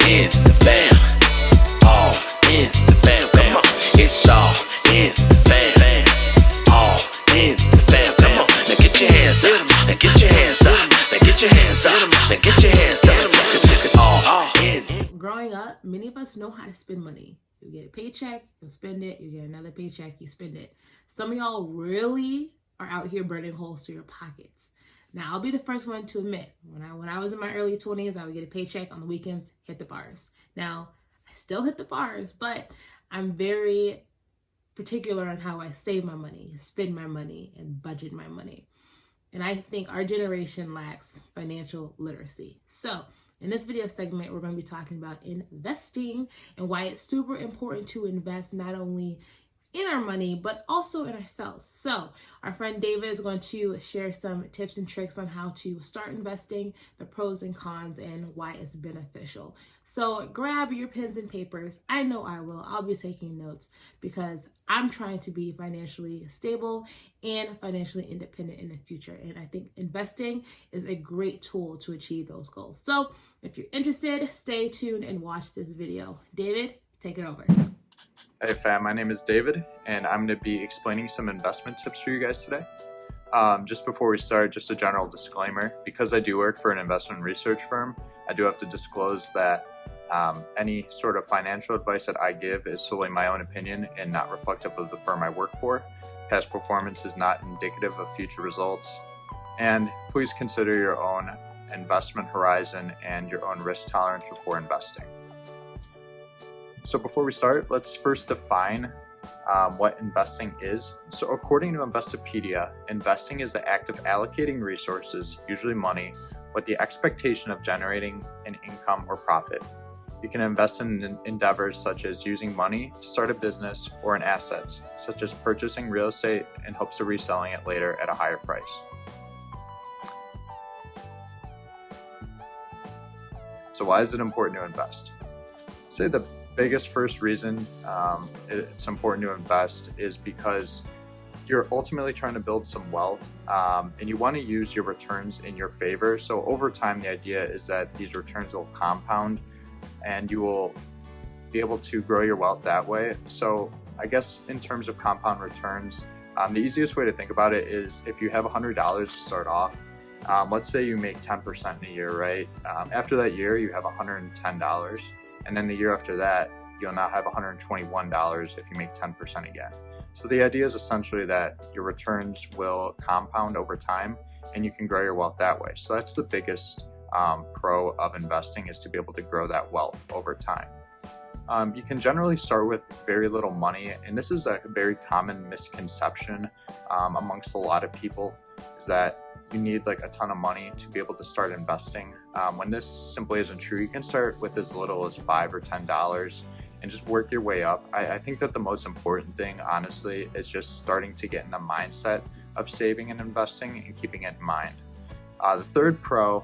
in the fam. All in the fam. Come on. It's all in the fam. All in the fam. Come on. Now get your hands up. Now get your hands up. Now get your hands up. Now get your hands up. It's all in. Growing up, many of us know how to spend money. You get a paycheck, you spend it. You get another paycheck, you spend it. Some of y'all really are out here burning holes through your pockets. Now, I'll be the first one to admit, when I was in my early 20s, I would get a paycheck on the weekends, hit the bars. Now, I still hit the bars, but I'm very particular on how I save my money, spend my money, and budget my money. And I think our generation lacks financial literacy. So, in this video segment, we're going to be talking about investing and why it's super important to invest not only in our money, but also in ourselves. So our friend David is going to share some tips and tricks on how to start investing, the pros and cons, and why it's beneficial. So grab your pens and papers. I know I will. I'll be taking notes because I'm trying to be financially stable and financially independent in the future. And I think investing is a great tool to achieve those goals. So if you're interested, stay tuned and watch this video. David, take it over. Hey fam, my name is David, and I'm going to be explaining some investment tips for you guys today. Just before we start, just a general disclaimer. Because I do work for an investment research firm, I do have to disclose that any sort of financial advice that I give is solely my own opinion and not reflective of the firm I work for. Past performance is not indicative of future results. And please consider your own investment horizon and your own risk tolerance before investing. So before we start, let's first define what investing is. So according to Investopedia, investing is the act of allocating resources, usually money, with the expectation of generating an income or profit. You can invest in endeavors such as using money to start a business or in assets, such as purchasing real estate in hopes of reselling it later at a higher price. So why is it important to invest? I'd say the biggest first reason it's important to invest is because you're ultimately trying to build some wealth and you want to use your returns in your favor. So over time, the idea is that these returns will compound and you will be able to grow your wealth that way. So I guess in terms of compound returns, the easiest way to think about it is if you have $100 to start off, let's say you make 10% in a year, right? After that year, you have $110. And then the year after that, you'll now have $121 if you make 10% again. So the idea is essentially that your returns will compound over time and you can grow your wealth that way. So that's the biggest pro of investing, is to be able to grow that wealth over time. You can generally start with very little money, and this is a very common misconception amongst a lot of people, is that you need like a ton of money to be able to start investing. When this simply isn't true, you can start with as little as $5 or $10 and just work your way up. I think that the most important thing, honestly, is just starting to get in the mindset of saving and investing and keeping it in mind. The third pro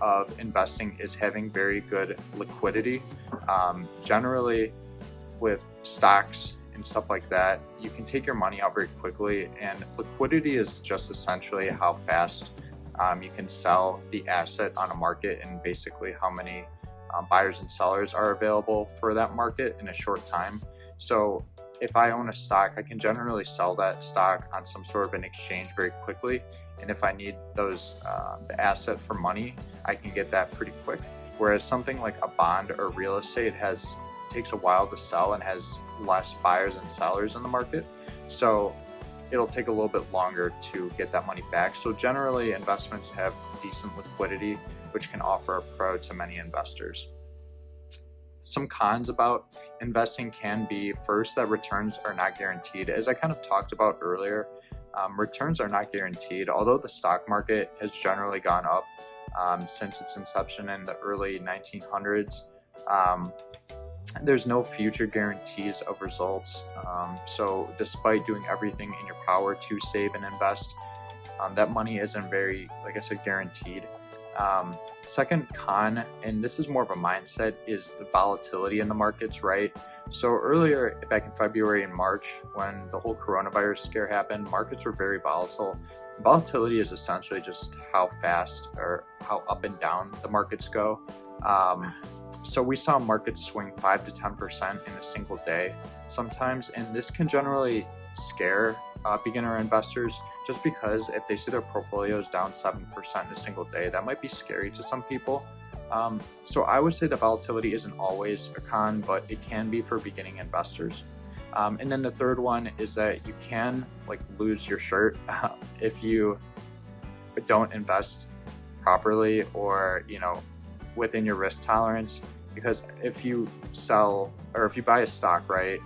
of investing is having very good liquidity. Generally, with stocks and stuff like that, you can take your money out very quickly, and liquidity is just essentially how fast you can sell the asset on a market and basically how many buyers and sellers are available for that market in a short time. So if I own a stock, I can generally sell that stock on some sort of an exchange very quickly, and if I need the asset for money, I can get that pretty quick. Whereas something like a bond or real estate takes a while to sell and has less buyers and sellers in the market, so it'll take a little bit longer to get that money back. So generally, investments have decent liquidity, which can offer a pro to many investors. Some cons about investing can be, first, that returns are not guaranteed. As I kind of talked about earlier, returns are not guaranteed. Although the stock market has generally gone up since its inception in the early 1900s, there's no future guarantees of results. So despite doing everything in your power to save and invest, that money isn't very, like I said, guaranteed. Second con, and this is more of a mindset, is the volatility in the markets, right? So earlier, back in February and March, when the whole coronavirus scare happened, markets were very volatile. Volatility is essentially just how fast or how up and down the markets go. So we saw markets swing 5 to 10% in a single day sometimes, and this can generally scare beginner investors, just because if they see their portfolios down 7% in a single day, that might be scary to some people. So I would say the volatility isn't always a con, but it can be for beginning investors. And then the third one is that you can lose your shirt if you don't invest properly or within your risk tolerance, because if you sell or if you buy a stock, right,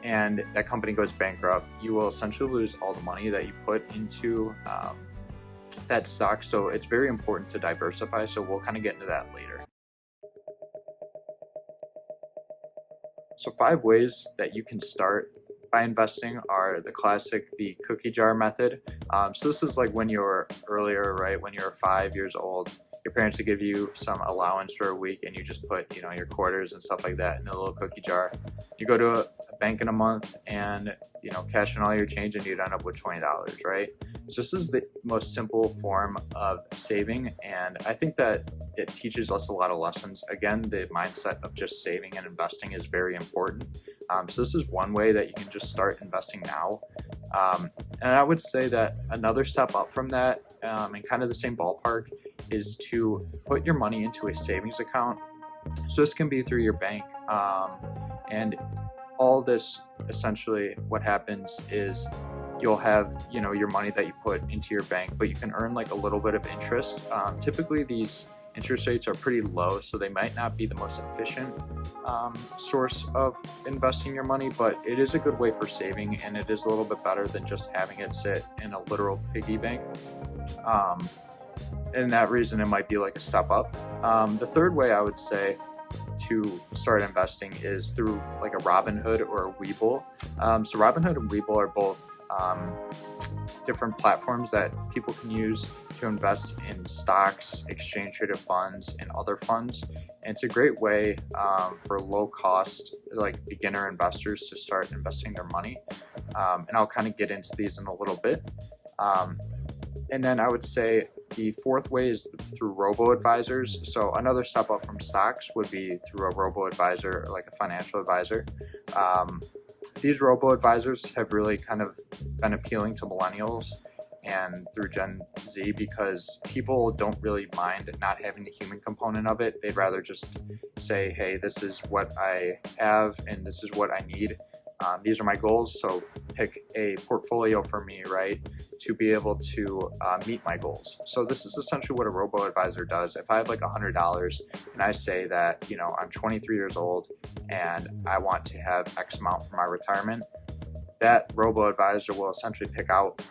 and that company goes bankrupt, you will essentially lose all the money that you put into that stock. So it's very important to diversify. So we'll kind of get into that later. So 5 ways that you can start by investing are the cookie jar method. So this is like when you're earlier, right? When you're 5 years old, your parents would give you some allowance for a week, and you just put, your quarters and stuff like that in a little cookie jar. You go to a bank in a month and, cash in all your change, and you'd end up with $20, right? So this is the most simple form of saving, and I think that it teaches us a lot of lessons. Again, the mindset of just saving and investing is very important. So this is one way that you can just start investing now. And I would say that another step up from that, and kind of the same ballpark, is to put your money into a savings account. So this can be through your bank. And all this, essentially what happens is you'll have, your money that you put into your bank, but you can earn a little bit of interest. Typically these interest rates are pretty low, so they might not be the most efficient source of investing your money, but it is a good way for saving, and it is a little bit better than just having it sit in a literal piggy bank. And that reason it might be a step up. The third way I would say to start investing is through a Robinhood or a Webull. So Robinhood and Webull are both different platforms that people can use to invest in stocks, exchange traded funds, and other funds. And it's a great way for low cost, beginner investors to start investing their money. And I'll kind of get into these in a little bit. And then I would say the fourth way is through robo-advisors. So another step up from stocks would be through a robo-advisor, like a financial advisor. These robo-advisors have really kind of been appealing to millennials and through Gen Z, because people don't really mind not having the human component of it. They'd rather just say, hey, this is what I have and this is what I need. These are my goals, so pick a portfolio for me, right, to be able to meet my goals. So this is essentially what a robo-advisor does. If I have $100 and I say that, I'm 23 years old and I want to have X amount for my retirement, that robo-advisor will essentially pick out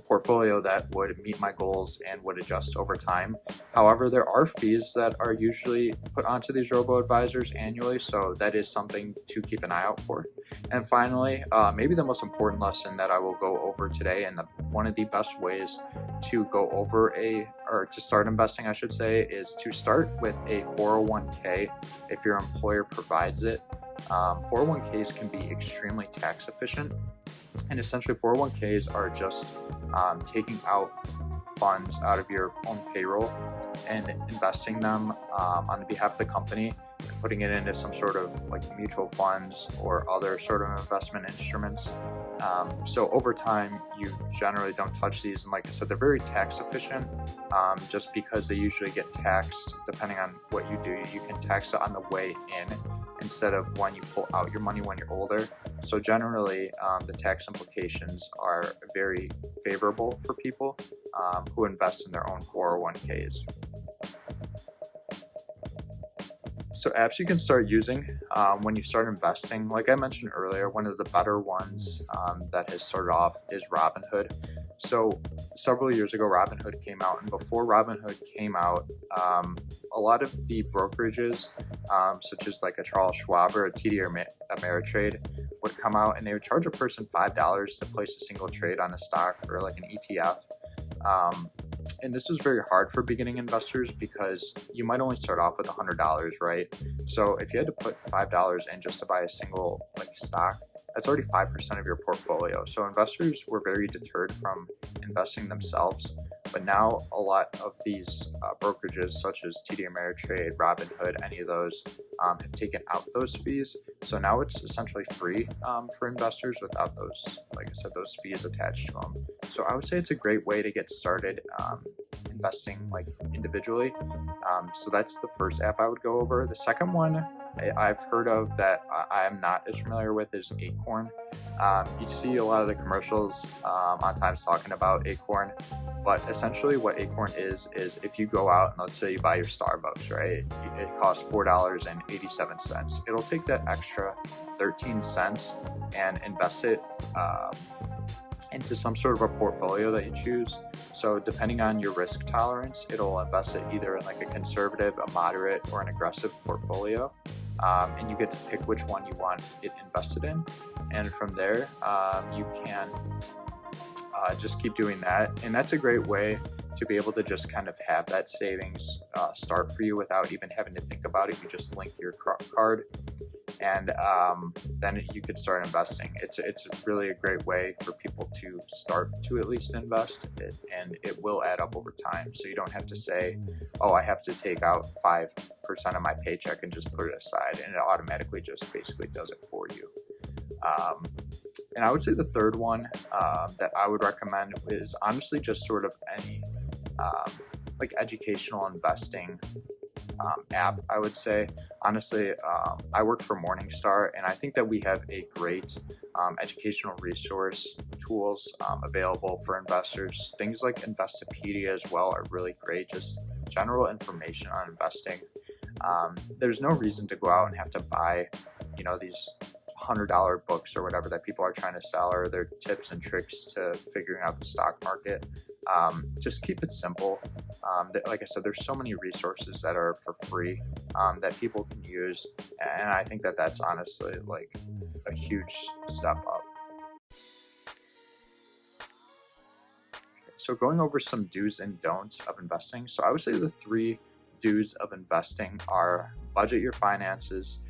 portfolio that would meet my goals and would adjust over time. However, there are fees that are usually put onto these robo-advisors annually, so that is something to keep an eye out for. And finally, maybe the most important lesson that I will go over today, and one of the best ways to go over to start investing, I should say, is to start with a 401k if your employer provides it. 401ks can be extremely tax efficient, and essentially 401ks are just taking out funds out of your own payroll and investing them on behalf of the company and putting it into some sort of mutual funds or other sort of investment instruments. So over time, you generally don't touch these, and like I said, they're very tax efficient, just because they usually get taxed depending on what you do. You can tax it on the way in instead of when you pull out your money when you're older. So generally, the tax implications are very favorable for people who invest in their own 401ks. So apps you can start using when you start investing, like I mentioned earlier, one of the better ones that has started off is Robinhood. So several years ago, Robinhood came out, and before Robinhood came out, a lot of the brokerages, such as a Charles Schwab or a TD Ameritrade, would come out and they would charge a person $5 to place a single trade on a stock or an ETF. And this was very hard for beginning investors because you might only start off with $100, right? So if you had to put $5 in just to buy a single stock, that's already 5% of your portfolio. So investors were very deterred from investing themselves. But now a lot of these brokerages such as TD Ameritrade, Robinhood, any of those have taken out those fees. So now it's essentially free for investors without those, like I said, those fees attached to them. So I would say it's a great way to get started investing like individually. So that's the first app I would go over. The second one I've heard of that I am not as familiar with is Acorn. You see a lot of the commercials on times talking about Acorn, but essentially what Acorn is if you go out and let's say you buy your Starbucks, right? It costs $4.87. It'll take that extra 13 cents and invest it into some sort of a portfolio that you choose. So depending on your risk tolerance, it'll invest it either in like a conservative, a moderate, or an aggressive portfolio. And you get to pick which one you want it invested in. And from there, you can just keep doing that. And that's a great way to be able to just kind of have that savings start for you without even having to think about it. You just link your card and then you could start investing. It's really a great way for people to start to at least invest, and it will add up over time. So you don't have to say, oh, I have to take out 5% of my paycheck and just put it aside, and it automatically just basically does it for you. And I would say the third one that I would recommend is honestly just sort of any like educational investing app. I would say honestly, I work for Morningstar, and I think that we have a great educational resource tools available for investors. Things like Investopedia as well are really great, just general information on investing. There's no reason to go out and have to buy, these $100 books or whatever that people are trying to sell, or their tips and tricks to figuring out the stock market. Just keep it simple. Like I said, there's so many resources that are for free that people can use, and I think that that's honestly like a huge step up. So going over some do's and don'ts of investing. So I would say the 3 do's of investing are budget your finances,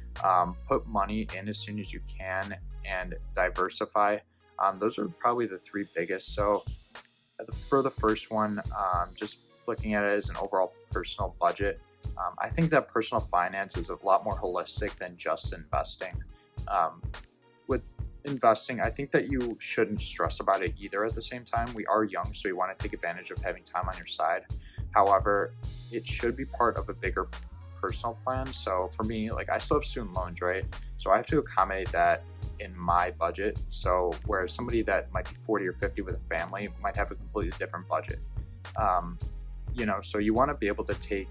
put money in as soon as you can, and diversify. Those are probably the 3 biggest. So for the first one, just looking at it as an overall personal budget, I think that personal finance is a lot more holistic than just investing. With investing, I think that you shouldn't stress about it either at the same time. We are young, so you want to take advantage of having time on your side. However, it should be part of a bigger personal plan. So for me, like I still have student loans, right? So I have to accommodate that in my budget. So whereas somebody that might be 40 or 50 with a family might have a completely different budget. So you want to be able to take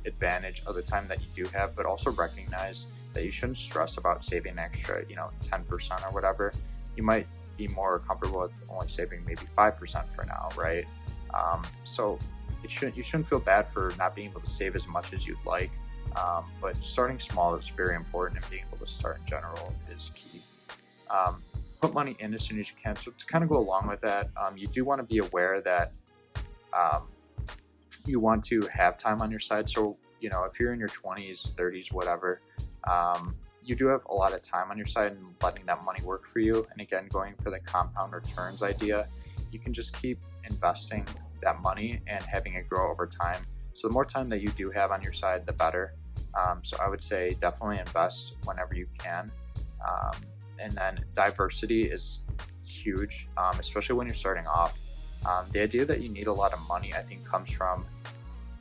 advantage of the time that you do have, but also recognize that you shouldn't stress about saving an extra, 10% or whatever. You might be more comfortable with only saving maybe 5% for now, right? So you shouldn't feel bad for not being able to save as much as you'd like. But starting small is very important, and being able to start in general is key. Put money in as soon as you can. So to kind of go along with that, you do want to be aware that you want to have time on your side. So, if you're in your 20s, 30s, whatever, you do have a lot of time on your side and letting that money work for you. And again, going for the compound returns idea, you can just keep investing that money and having it grow over time. So the more time that you do have on your side, the better. So I would say definitely invest whenever you can. And then diversity is huge, especially when you're starting off. The idea that you need a lot of money, I think, comes from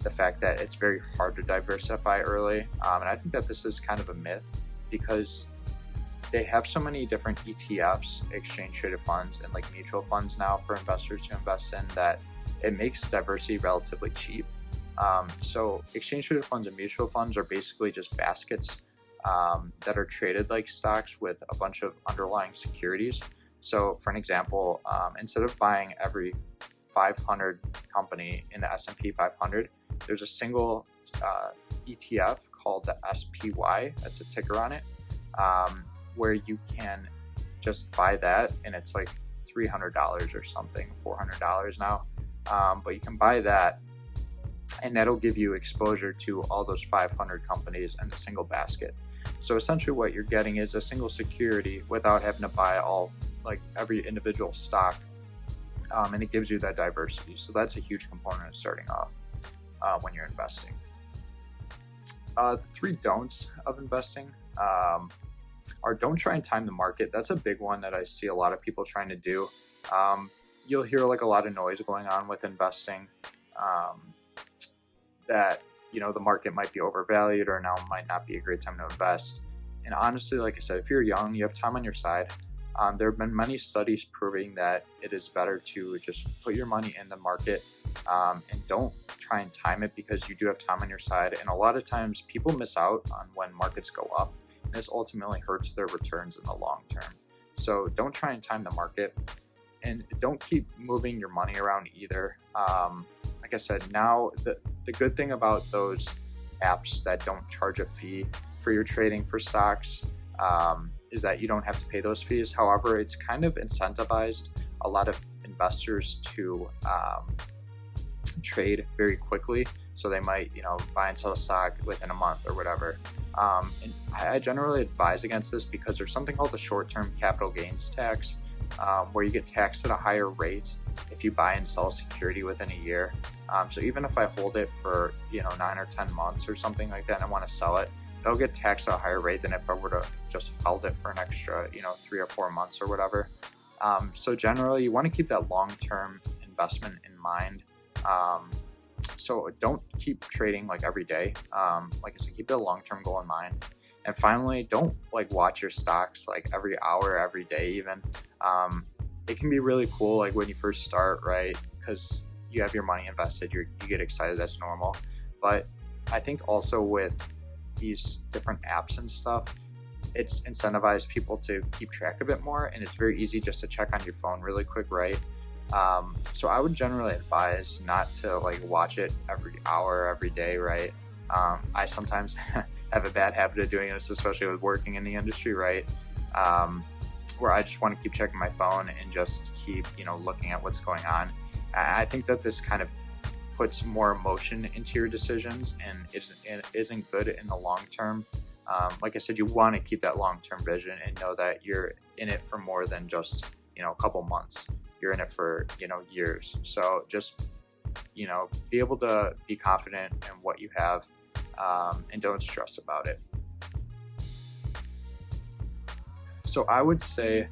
the fact that it's very hard to diversify early. And I think that this is kind of a myth, because they have so many different ETFs, exchange traded funds, and like mutual funds now for investors to invest in, that it makes diversity relatively cheap. So exchange traded funds and mutual funds are basically just baskets that are traded like stocks with a bunch of underlying securities. So for an example, instead of buying every 500 company in the S&P 500, there's a single ETF called the SPY, that's a ticker on it, where you can just buy that, and it's like $300 or something, $400 now. But you can buy that, and that'll give you exposure to all those 500 companies in a single basket. So essentially what you're getting is a single security without having to buy every individual stock and it gives you that diversity. So that's a huge component of starting off when you're investing. The 3 don'ts of investing are don't try and time the market. That's a big one that I see a lot of people trying to do. You'll hear like a lot of noise going on with investing, that the market might be overvalued or now might not be a great time to invest. And honestly, like I said, if you're young, you have time on your side. There have been many studies proving that it is better to just put your money in the market, and don't try and time it, because you do have time on your side. And a lot of times people miss out on when markets go up, and this ultimately hurts their returns in the long term. So don't try and time the market, and don't keep moving your money around either. Like I said, now the good thing about those apps that don't charge a fee for your trading for stocks is that you don't have to pay those fees. However, it's kind of incentivized a lot of investors to trade very quickly. So they might, buy and sell a stock within a month or whatever. And I generally advise against this because there's something called the short-term capital gains tax, where you get taxed at a higher rate if you buy and sell a security within a year. So even if I hold it for 9 or 10 months or something like that and I want to sell it, it'll get taxed at a higher rate than if I were to just held it for an extra 3 or 4 months or whatever. So generally you want to keep that long-term investment in mind. So don't keep trading like every day. Like I said, keep the long-term goal in mind. And finally, don't watch your stocks like every hour, every day even. It can be really cool like when you first start, right? Because you have your money invested, you get excited, that's normal. But I think also with these different apps and stuff, it's incentivized people to keep track of it more, and it's very easy just to check on your phone really quick, right? So I would generally advise not to watch it every hour, every day, right? I sometimes have a bad habit of doing this, especially with working in the industry, right? Where I just want to keep checking my phone and just keep, looking at what's going on. I think that this kind of puts more emotion into your decisions and isn't good in the long term. Like I said, you want to keep that long-term vision and know that you're in it for more than just, a couple months. You're in it for, years. So just, be able to be confident in what you have, and don't stress about it. So I would say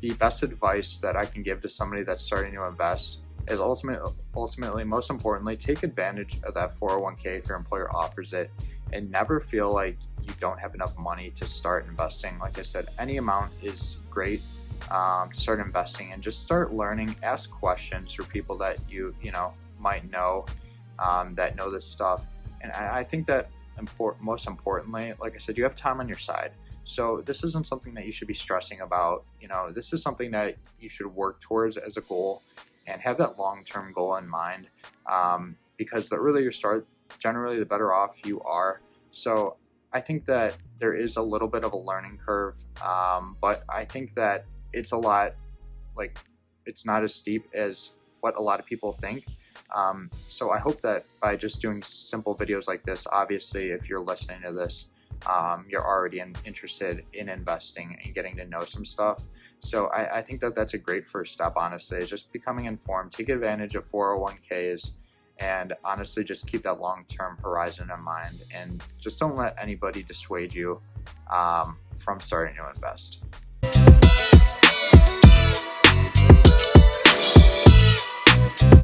the best advice that I can give to somebody that's starting to invest is ultimately, most importantly, take advantage of that 401k if your employer offers it, and never feel like you don't have enough money to start investing. Like I said, any amount is great to start investing, and just start learning. Ask questions for people that you might know, that know this stuff. And I think that most importantly, like I said, you have time on your side. So this isn't something that you should be stressing about. This is something that you should work towards as a goal, and have that long-term goal in mind, because the earlier you start, generally the better off you are. So I think that there is a little bit of a learning curve, but I think that it's it's not as steep as what a lot of people think. So I hope that by just doing simple videos like this, obviously if you're listening to this, you're already interested in investing and getting to know some stuff. So I think that that's a great first step, honestly, is just becoming informed. Take advantage of 401ks, and honestly just keep that long-term horizon in mind, and just don't let anybody dissuade you from starting to invest.